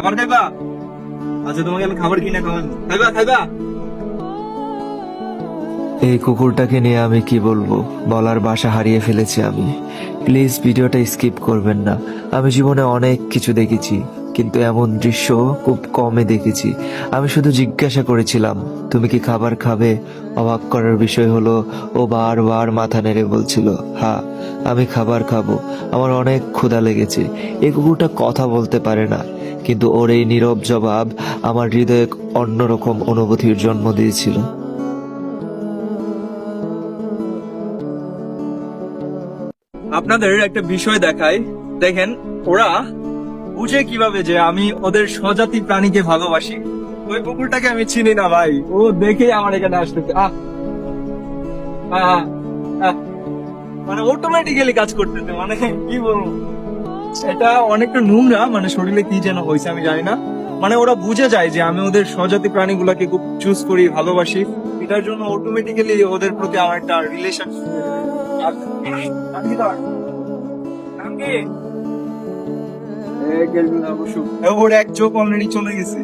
খাবার খাইবা? আচ্ছা তোমাকে আমি খাবার কিনে খাওয়াবো, খাইবা খাইবা? এই কুকুরটাকে নিয়ে আমি কি বলবো, বলার ভাষা হারিয়ে ফেলেছি আমি। প্লিজ ভিডিওটা স্কিপ করবেন না। আমি জীবনে অনেক কিছু দেখেছি, কিন্তু এমন দৃশ্য খুব কমই দেখেছি। আমি শুধু জিজ্ঞাসা করেছিলাম, তুমি কি খাবার খাবে? অবাক করার বিষয় হলো, ও বারবার মাথা নেড়ে বলছিল, হ্যাঁ আমি খাবার খাবো, আমার অনেক ক্ষুধা লেগেছে। এই কুকুরটা কথা বলতে পারে না, কিন্তু ওর এই নীরব জবাব আমার হৃদয়ে অন্যরকম অনুভূতির জন্ম দিয়েছিল। আপনাদের একটা বিষয় দেখাই, দেখেন ওরা বুঝে কিভাবে যে আমি ওদের স্বজাতি প্রাণীকে ভালোবাসি। ওই কুকুরটাকে আমি চিনি না ভাই, ও দেখেই আমার এখানে আসতেছে। আহ, আহ, মানে অটোমেটিক্যালি কাজ করতেছে, মানে কি বলবো, এটা অনেকটা নোংরা, মানে শরীরে কি যেন হয়েছে আমি জানি না। মানে ওরা বুঝে যায় যে আমি ওদের স্বজাতি প্রাণীগুলোকে খুব চুজ করি, ভালোবাসি। এটার জন্য অটোমেটিক্যালি ওদের প্রতি আমার একটা রিলেশন। ওর এক চোখ অলরেডি চলে গেছে,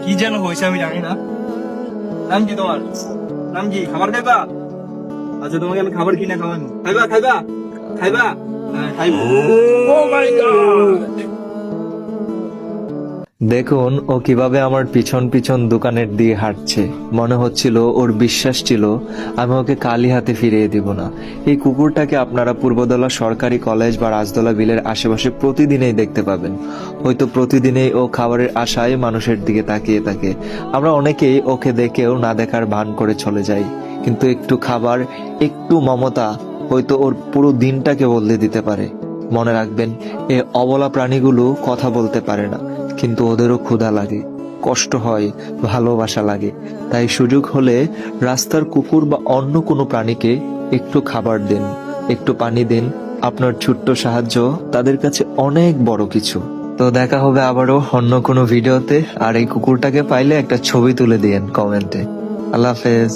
কি যেন হয়েছে আমি জানি না। নাম কি তোমার? নাম কি? খাবার খাইবা? আচ্ছা তোমাকে আমি খাবার কিনে খাওয়াবো, খাইবা খাইবা খাইবা? হ্যাঁ খাইবো। ও মাই গড! দেখুন ও কিভাবে আমার পিছন পিছন দোকানের দিয়ে হাঁটছে। মনে হচ্ছিল ওর বিশ্বাস ছিল আমি ওকে খালি হাতে ফিরিয়ে দিব না। এই কুকুরটাকে আপনারা পূর্বদলা সরকারি কলেজ বা রাজদলা বিলের আশেপাশে প্রতিদিনই দেখতে পাবেন। হয়তো প্রতিদিনই ও খাবারের আশায় মানুষের দিকে তাকিয়ে থাকে। আমরা অনেকেই ওকে দেখেও না দেখার ভান করে চলে যাই, কিন্তু একটু খাবার, একটু মমতা হয়তো ওর পুরো দিনটাকে বদলে দিতে পারে। মনে রাখবেন, এই অবলা প্রাণীগুলো কথা বলতে পারে না, কিন্তু ওদেরও ক্ষুধা লাগে, কষ্ট হয়, ভালোবাসা লাগে। তাই সুযোগ হলে রাস্তার কুকুর বা অন্য কোনো প্রাণীকে একটু খাবার দিন, একটু পানি দিন। আপনার ছোট্ট সাহায্য তাদের কাছে অনেক বড় কিছু। তো দেখা হবে আবারও অন্য কোনো ভিডিওতে। আর এই কুকুরটাকে পাইলে একটা ছবি তুলে দিয়েন কমেন্টে। আল্লাহ হাফেজ।